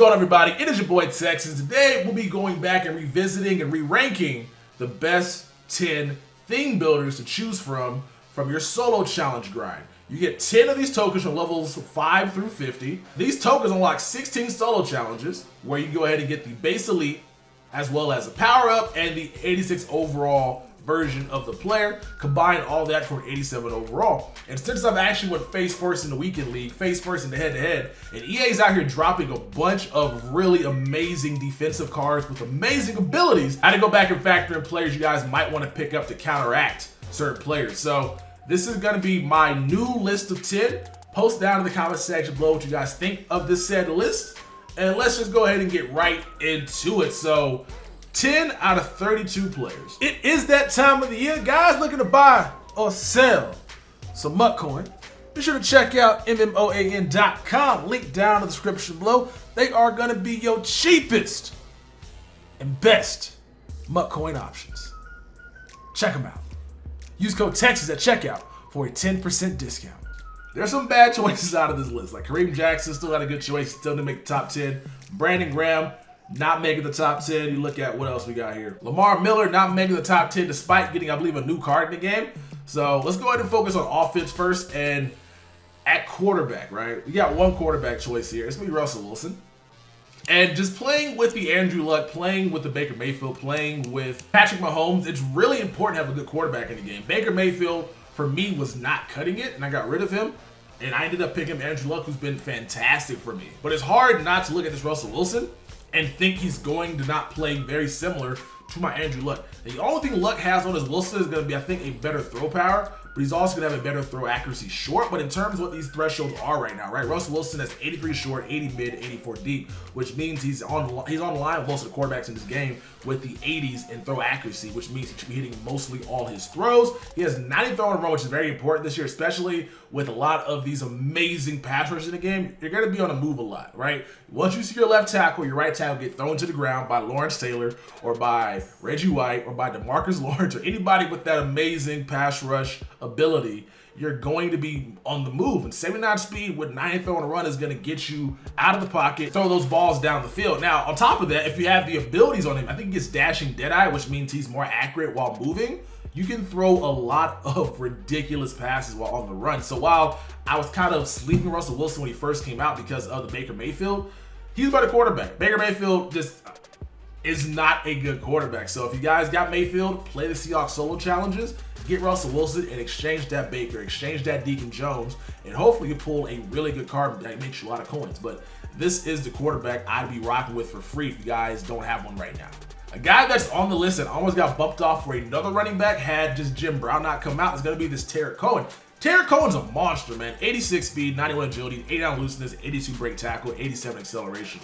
going on, everybody? It is your boy Tex, and today we'll be going back and revisiting and re-ranking the best 10 theme builders to choose from your solo challenge grind. You get 10 of these tokens from levels 5 through 50. These tokens unlock 16 solo challenges, where you go ahead and get the base elite, as well as a power-up and the 86 overall version of the player. Combine all that for an 87 overall. And since I've actually went face first in the weekend league, face first in the head-to-head, and EA's out here dropping a bunch of really amazing defensive cards with amazing abilities, I had to go back and factor in players you guys might want to pick up to counteract certain players. So this is going to be my new list of 10. Post down in the comment section below what you guys think of this said list, and let's just go ahead and get right into it. So 10 out of 32 players. It is that time of the year, guys, looking to buy or sell some Muck coin. Be sure to check out MMOAN.com, link down in the description below. They are gonna be your cheapest and best Muck coin options. Check them out. Use code Texas at checkout for a 10% discount. There's some bad choices out of this list, like Kareem Jackson still had a good choice, still didn't make the top 10. Brandon Graham not making the top 10. You look at what else we got here. Lamar Miller not making the top 10 despite getting, I believe, a new card in the game. So let's go ahead and focus on offense first. And at quarterback, right? We got one quarterback choice here. It's gonna be Russell Wilson. And just playing with the Andrew Luck, playing with the Baker Mayfield, playing with Patrick Mahomes, it's really important to have a good quarterback in the game. Baker Mayfield, for me, was not cutting it, and I got rid of him. And I ended up picking Andrew Luck, who's been fantastic for me. But it's hard not to look at this Russell Wilson and think he's going to not play very similar to my Andrew Luck. The only thing Luck has on his Wilson is going to be, I think, a better throw power, but he's also going to have a better throw accuracy short. But in terms of what these thresholds are right now, right? Russell Wilson has 83 short, 80 mid, 84 deep, which means he's on the line with most of the quarterbacks in this game with the 80s in throw accuracy, which means he should be hitting mostly all his throws. He has 90 throw in a row, which is very important this year, especially with a lot of these amazing pass rushers in the game. You're going to be on the move a lot, right? Once you see your left tackle, your right tackle get thrown to the ground by Lawrence Taylor or by Reggie White or by DeMarcus Lawrence or anybody with that amazing pass rush ability, you're going to be on the move. And 79 speed with 90 throw and a run is going to get you out of the pocket, throw those balls down the field. Now, on top of that, if you have the abilities on him, I think he gets dashing deadeye, which means he's more accurate while moving. You can throw a lot of ridiculous passes while on the run. So while I was kind of sleeping Russell Wilson when he first came out because of the Baker Mayfield, he's a better quarterback. Baker Mayfield just is not a good quarterback. So if you guys got Mayfield, play the Seahawks solo challenges, get Russell Wilson and exchange that Baker, exchange that Deacon Jones, and hopefully you pull a really good card that makes you a lot of coins. But this is the quarterback I'd be rocking with for free if you guys don't have one right now. A guy that's on the list and almost got bumped off for another running back had just Jim Brown not come out is going to be this Tarek Cohen. Tarek Cohen's a monster, man. 86 speed, 91 agility, 89 looseness, 82 break tackle, 87 acceleration.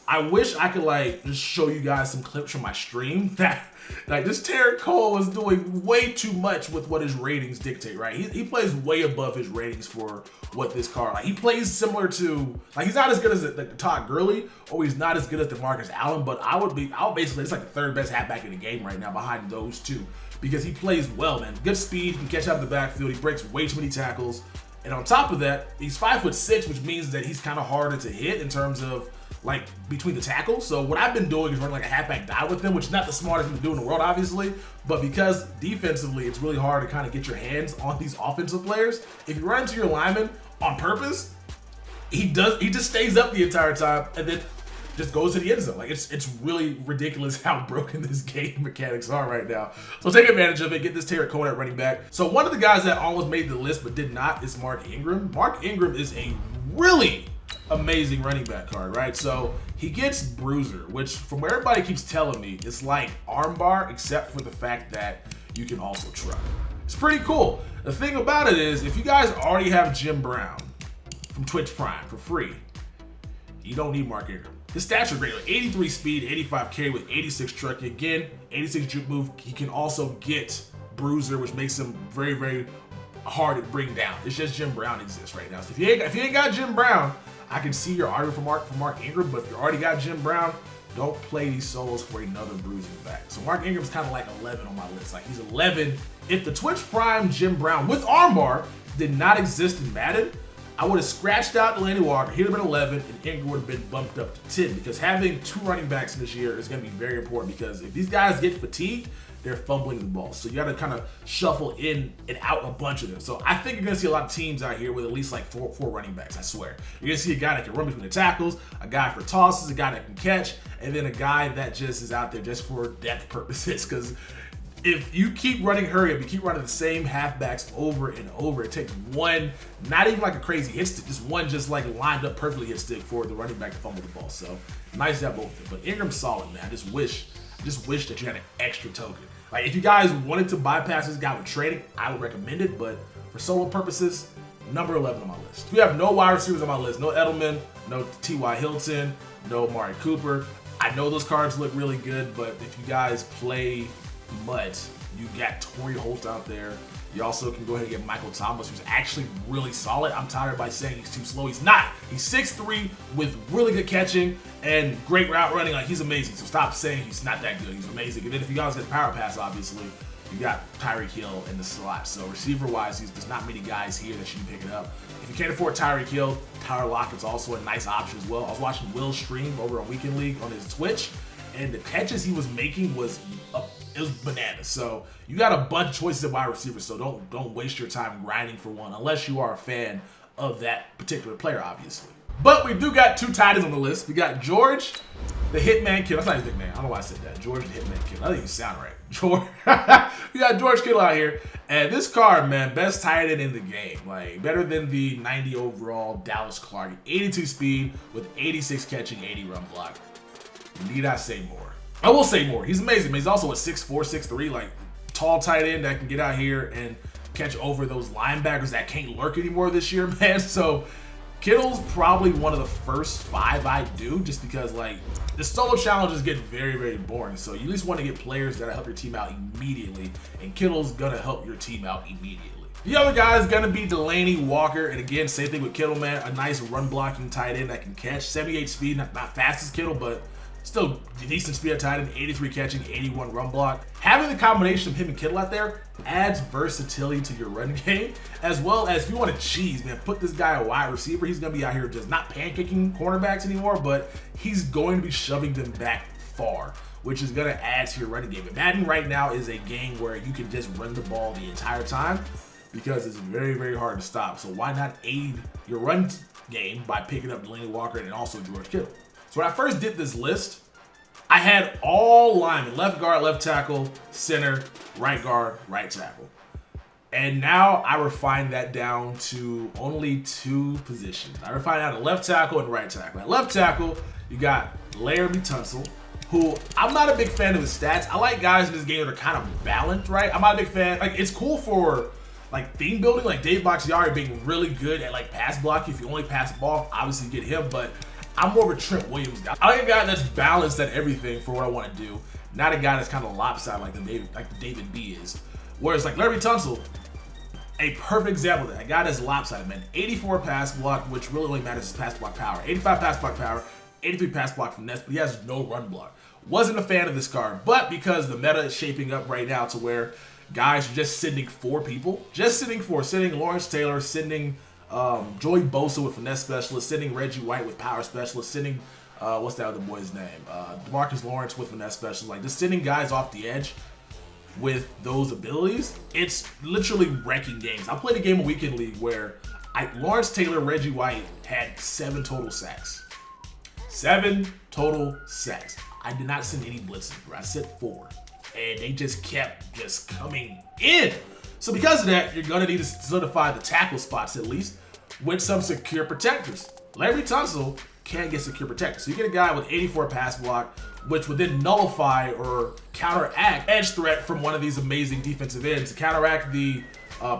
I wish I could just show you guys some clips from my stream that this Tarek Cohen was doing way too much with what his ratings dictate, right? He plays way above his ratings for what this card, he plays similar to, he's not as good as Todd Gurley, or he's not as good as DeMarcus Allen, but I would basically, it's like the third best halfback in the game right now behind those two, because he plays well, man. Good speed, he can catch out of the backfield, he breaks way too many tackles, and on top of that, he's 5'6", which means that he's kind of harder to hit in terms of between the tackles. So what I've been doing is running a halfback dive with him, which is not the smartest thing to do in the world, obviously, but because defensively it's really hard to kind of get your hands on these offensive players, if you run into your lineman on purpose, he just stays up the entire time and then just goes to the end zone. It's really ridiculous how broken this game mechanics are right now. So take advantage of it. Get this Tarek Cohen at running back. So one of the guys that almost made the list but did not is Mark Ingram. Mark Ingram is a really amazing running back card, right? So he gets Bruiser, which from where everybody keeps telling me, it's like armbar, except for the fact that you can also truck. It's pretty cool. The thing about it is, if you guys already have Jim Brown from Twitch Prime for free, you don't need Mark Ingram. His stats are great, 83 speed, 85 carry with 86 trucking. Again, 86 juke move. He can also get Bruiser, which makes him very, very hard to bring down. It's just Jim Brown exists right now. So if you ain't got Jim Brown, I can see your argument for Mark Ingram, but if you already got Jim Brown, don't play these solos for another bruising back. So Mark Ingram's kind of like 11 on my list. He's 11. If the Twitch Prime Jim Brown with armbar did not exist in Madden, I would have scratched out Delaney Walker. He'd have been 11, and Ingram would have been bumped up to 10, because having 2 running backs this year is going to be very important, because if these guys get fatigued, they're fumbling the ball. So you got to kind of shuffle in and out a bunch of them. So I think you're going to see a lot of teams out here with at least like four running backs, I swear. You're going to see a guy that can run between the tackles, a guy for tosses, a guy that can catch, and then a guy that just is out there just for depth purposes. Because if you keep running hurry up, you keep running the same halfbacks over and over, it takes one, not even like a crazy hit stick, just one just like lined up perfectly hit stick for the running back to fumble the ball. So nice to have both of them. But Ingram's solid, man. I just wish that you had an extra token. Like, if you guys wanted to bypass this guy with trading, I would recommend it, but for solo purposes, number 11 on my list. We have no wide receivers on my list. No Edelman, no T.Y. Hilton, no Amari Cooper. I know those cards look really good, but if you guys play mud, you got Torrey Holt out there. You also can go ahead and get Michael Thomas, who's actually really solid. I'm tired by saying he's too slow. He's not. He's 6'3" with really good catching and great route running. Like, he's amazing. So stop saying he's not that good. He's amazing. And then if you guys get power pass, obviously, you got Tyreek Hill in the slot. So receiver-wise, there's not many guys here that you can pick it up. If you can't afford Tyreek Hill, Tyler Lockett's also a nice option as well. I was watching Will stream over on Weekend League on his Twitch, and the catches he was making was it was bananas. So you got a bunch of choices at wide receivers, so don't waste your time grinding for one unless you are a fan of that particular player, obviously. But we do got 2 tight ends on the list. We got George, the Hitman Kittle. That's not his nickname. I don't know why I said that. George, the Hitman Kittle. I think you sound right. George. We got George Kittle out here. And this card, man, best tight end in the game. Like, better than the 90 overall Dallas Clark. 82 speed with 86 catching, 80 run block. Need I say more? I will say more. He's amazing, man. He's also a 6'4", 6'3", like, tall tight end that can get out here and catch over those linebackers that can't lurk anymore this year, man. So Kittle's probably one of the first 5 I do, just because, like, the solo challenges get very, very boring. So you at least want to get players that help your team out immediately, and Kittle's gonna help your team out immediately. The other guy is gonna be Delaney Walker, and again, same thing with Kittle, man. A nice run blocking tight end that can catch. 78 speed, not fast as Kittle, but still decent speed at tight end. 83 catching, 81 run block. Having the combination of him and Kittle out there adds versatility to your run game, as well as if you want to cheese, man, put this guy a wide receiver. He's going to be out here just not pancaking cornerbacks anymore, but he's going to be shoving them back far, which is going to add to your running game. And Madden right now is a game where you can just run the ball the entire time because it's very, very hard to stop. So why not aid your run game by picking up Delaney Walker and also George Kittle? So when I first did this list, I had all linemen: left guard, left tackle, center, right guard, right tackle. And now I refined that down to only 2 positions. I refined out a left tackle and right tackle. At left tackle, you got Laramie Tunsil, who I'm not a big fan of his stats. I like guys in this game that are kind of balanced, right? I'm not a big fan. Like, it's cool for like theme building, like Dave Bakhtiari being really good at like pass blocking. If you only pass the ball, obviously get him, but I'm more of a Trent Williams guy. I like a guy that's balanced at everything for what I want to do, not a guy that's kind of lopsided like the David B is. Whereas like Laramie Tunsil, a perfect example of that. A guy that's lopsided, man. 84 pass block, which really only matters is pass block power. 85 pass block power, 83 pass block finesse, but he has no run block. Wasn't a fan of this card, but because the meta is shaping up right now to where guys are just sending 4 people, sending Lawrence Taylor, sending Joey Bosa with finesse specialist, sending Reggie White with power specialist, sending what's that other boy's name? DeMarcus Lawrence with finesse specialist, like just sending guys off the edge with those abilities. It's literally wrecking games. I played a game of Weekend League where Lawrence Taylor, Reggie White had 7 total sacks. 7 total sacks. I did not send any blitzes, bro. I sent 4. And they just kept coming in. So because of that, you're going to need to solidify the tackle spots at least with some secure protectors. Laramie Tunsil can't get secure protectors. So you get a guy with 84 pass block, which would then nullify or counteract edge threat from one of these amazing defensive ends to counteract the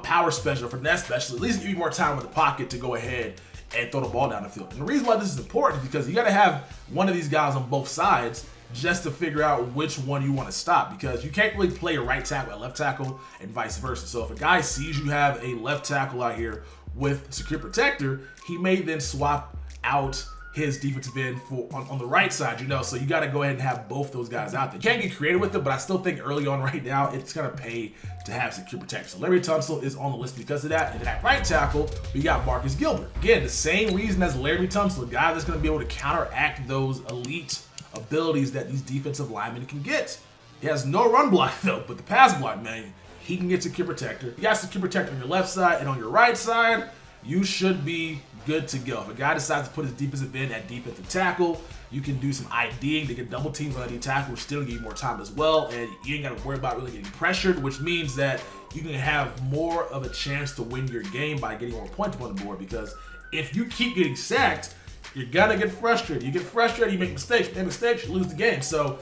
power special or finesse special. At least give you more time in the pocket to go ahead and throw the ball down the field. And the reason why this is important is because you got to have one of these guys on both sides just to figure out which one you want to stop, because you can't really play a right tackle at left tackle and vice versa. So if a guy sees you have a left tackle out here with secure protector, he may then swap out his defensive end on the right side, you know, so you got to go ahead and have both those guys out there. You can't get creative with it, but I still think early on right now, it's going to pay to have secure protection. So Larry Tunsil is on the list because of that. And then at right tackle, we got Marcus Gilbert. Again, the same reason as Larry Tunsil, a guy that's going to be able to counteract those elite abilities that these defensive linemen can get. He has no run block though, but the pass block, man, he can get secure protector. You got secure protector on your left side, and on your right side, you should be good to go. If a guy decides to put his defensive end at defensive tackle, you can do some IDing to get double teams on that D tackle, which still give you more time as well, and you ain't got to worry about really getting pressured, which means that you can have more of a chance to win your game by getting more points on the board, because if you keep getting sacked, you're gonna get frustrated. You get frustrated, you make mistakes. You lose the game. So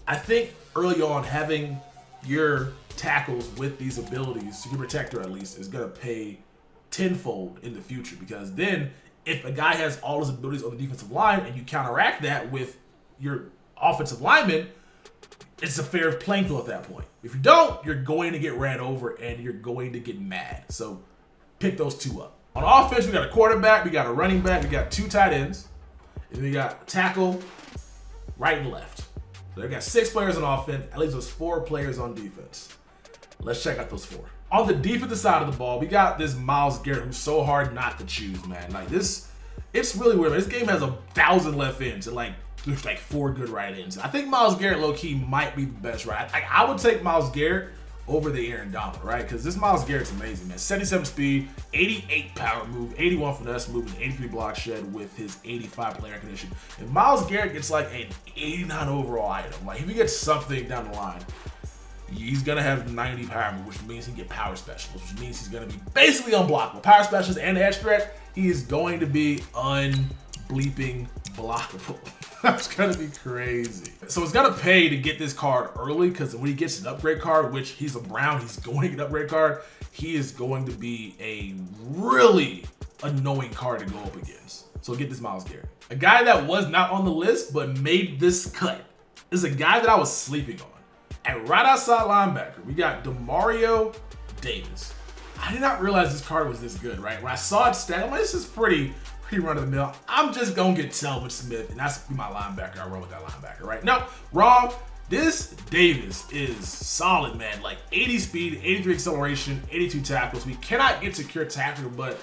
I think early on, having your tackles with these abilities, secure protector at least, is gonna pay tenfold in the future, because then if a guy has all his abilities on the defensive line and you counteract that with your offensive lineman, it's a fair playing field at that point. If you don't, you're going to get ran over and you're going to get mad. So pick those two up. On offense, we got a quarterback, we got a running back, we got 2 tight ends, and we got tackle, right and left. So they got 6 players on offense, at least there's 4 players on defense. Let's check out those 4. On the defensive side of the ball, we got this Myles Garrett who's so hard not to choose, man. Like this, it's really weird, man. This game has 1,000 left ends and there's 4 good right ends. I think Myles Garrett low-key might be the best right. I would take Myles Garrett over the Aaron Donald, right? Because this Myles Garrett's amazing, man. 77 speed, 88 power move, 81 finesse move, and 83 block shed with his 85 play recognition. If Myles Garrett gets an 89 overall item, if he gets something down the line, he's gonna have 90 power move, which means he can get power specials, which means he's gonna be basically unblockable. Power specials and edge threat, he is going to be unbleeping blockable. That's gonna be crazy. So it's gonna pay to get this card early, because when he gets an upgrade card, which he's a Brown, he's going to get an upgrade card, he is going to be a really annoying card to go up against. So get this Myles Garrett. A guy that was not on the list but made this cut is a guy that I was sleeping on. At right outside linebacker, we got Demario Davis. I did not realize this card was this good, right? When I saw it stat, I'm like, this is pretty run-of-the-mill. I'm just gonna get Telvin Smith, and that's my linebacker. I run with that linebacker, right? No, wrong. This Davis is solid, man. 80 speed, 83 acceleration, 82 tackles. We cannot get secure tackle, but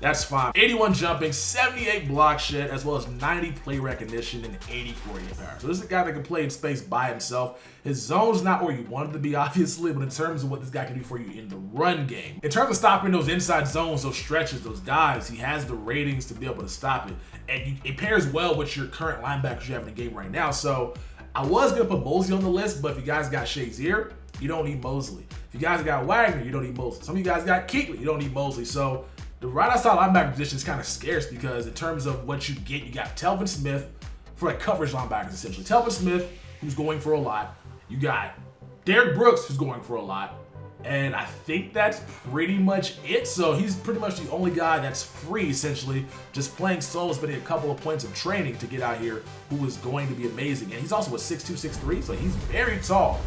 that's fine. 81 jumping, 78 block shed, as well as 90 play recognition and 84 power. So this is a guy that can play in space by himself. His zone's not where you want it to be, obviously, but in terms of what this guy can do for you in the run game, in terms of stopping those inside zones, those stretches, those dives, he has the ratings to be able to stop it. And it pairs well with your current linebackers you have in the game right now. So I was going to put Mosley on the list, but if you guys got Shazier, you don't need Mosley. If you guys got Wagner, you don't need Mosley. Some of you guys got Kuechly, you don't need Mosley. So the right outside linebacker position is kind of scarce, because in terms of what you get, you got Telvin Smith for coverage linebackers, essentially. Telvin Smith, who's going for a lot. You got Derek Brooks, who's going for a lot. And I think that's pretty much it. So he's pretty much the only guy that's free, essentially, just playing solo, spending a couple of points of training to get out here, who is going to be amazing. And he's also a 6'2", 6'3", so he's very tall.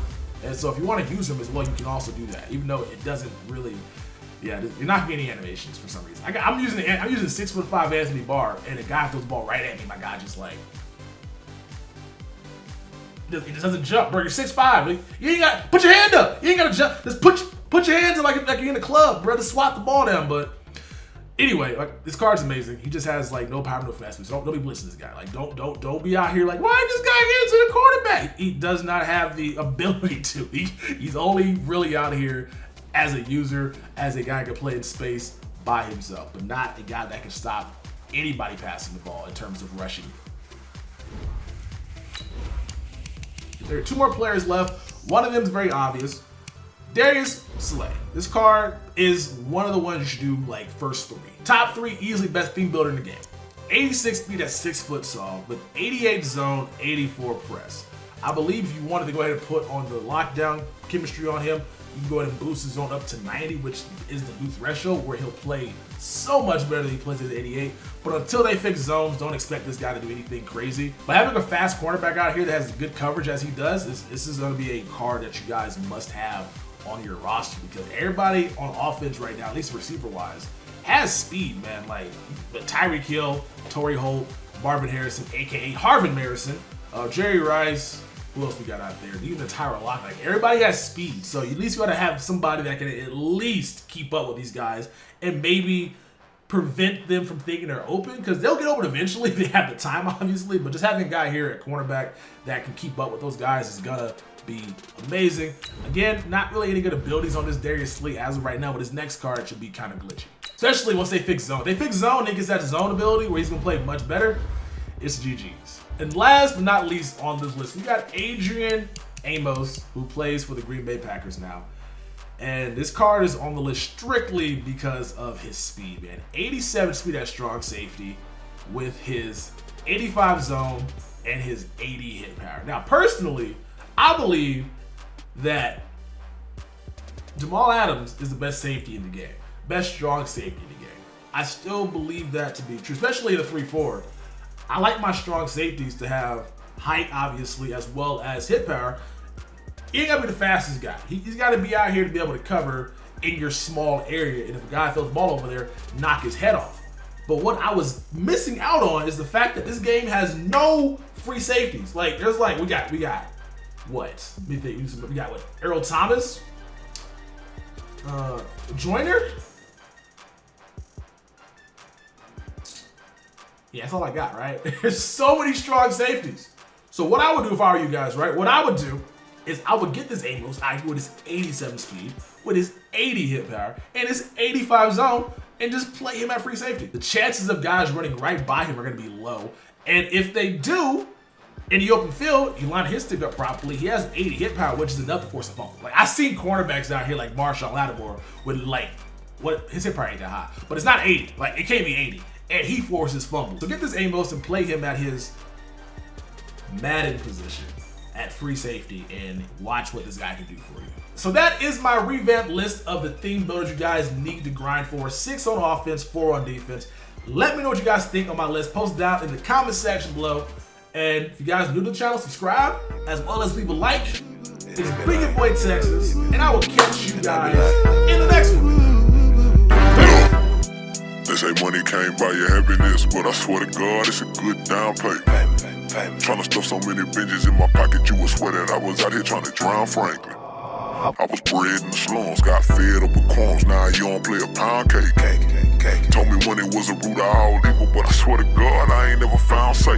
And so if you want to use him as well, you can also do that, even though it doesn't really... Yeah, you're not getting any animations for some reason. I'm using 6'5" Anthony Barr, and the guy throws the ball right at me. My guy just he just doesn't jump, bro. You're 6'5". You ain't got put your hand up. You ain't got to jump. Just put your hands up like you're in the club, bro. Just swat the ball down. But anyway, this card's amazing. He just has no power, no finesse. So don't be blitzing this guy. Don't be out here why this guy get into the quarterback? He does not have the ability to. He's only really out here as a user, as a guy who can play in space by himself, but not a guy that can stop anybody passing the ball in terms of rushing. There are 2 more players left. One of them is very obvious. Darius Slay. This card is one of the ones you should do first 3. Top 3 easily best theme builder in the game. 86 speed at 6 foot tall with 88 zone, 84 press. I believe if you wanted to go ahead and put on the lockdown chemistry on him, you can go ahead and boost his zone up to 90, which is the new threshold where he'll play so much better than he plays at 88. But until they fix zones, don't expect this guy to do anything crazy. But having a fast cornerback out here that has good coverage as he does, this is going to be a card that you guys must have on your roster, because everybody on offense right now, at least receiver-wise, has speed, man. Tyreek Hill, Torrey Holt, Marvin Harrison, aka Harvin Harrison, Jerry Rice. Who else we got out there? Even the Tyra Lock. Like, everybody has speed, so at least you gotta have somebody that can at least keep up with these guys and maybe prevent them from thinking they're open, because they'll get open eventually if they have the time, obviously. But just having a guy here at cornerback that can keep up with those guys is gonna be amazing. Again, not really any good abilities on this Darius Slay as of right now, but his next card should be kind of glitchy, especially once they fix zone. They fix zone, and he gets that zone ability where he's gonna play much better. It's GG's. And last but not least on this list, we got Adrian Amos, who plays for the Green Bay Packers now. And this card is on the list strictly because of his speed, man. 87 speed at strong safety with his 85 zone and his 80 hit power. Now, personally, I believe that Jamal Adams is the best safety in the game. Best strong safety in the game. I still believe that to be true, especially in a 3-4. I like my strong safeties to have height, obviously, as well as hit power. He ain't gotta be the fastest guy. He's gotta be out here to be able to cover in your small area. And if a guy throws the ball over there, knock his head off. But what I was missing out on is the fact that this game has no free safeties. Like, there's like, we got what? We got what? Earl Thomas? Joyner? Yeah, that's all I got, right? There's so many strong safeties. So what I would do if I were you guys, right? What I would do is I would get this Amos with his 87 speed, with his 80 hit power, and his 85 zone, and just play him at free safety. The chances of guys running right by him are gonna be low. And if they do, in the open field, you line his stick up properly, he has 80 hit power, which is enough to force a fumble. Like, I've seen cornerbacks out here like Marshall Lattimore with like, his hit power ain't that high, but it's not 80. Like, it can't be 80. And he forces fumbles. So get this Amos and play him at his Madden position at free safety and watch what this guy can do for you. So that is my revamped list of the theme builders you guys need to grind for. 6 on offense, 4 on defense. Let me know what you guys think on my list. Post it down in the comment section below. And if you guys are new to the channel, subscribe, as well as leave a like. It's Bring Your Boy Texas, and I will catch you guys in the next one. They say money can't buy your happiness, but I swear to God, it's a good down payment. Trying to stuff so many binges in my pocket, you would swear that I was out here trying to drown Franklin. I was bred in the slums, got fed up with crumbs, now you don't play a pound cake. Told me when it was a root of all evil, but I swear to God, I ain't never found safe.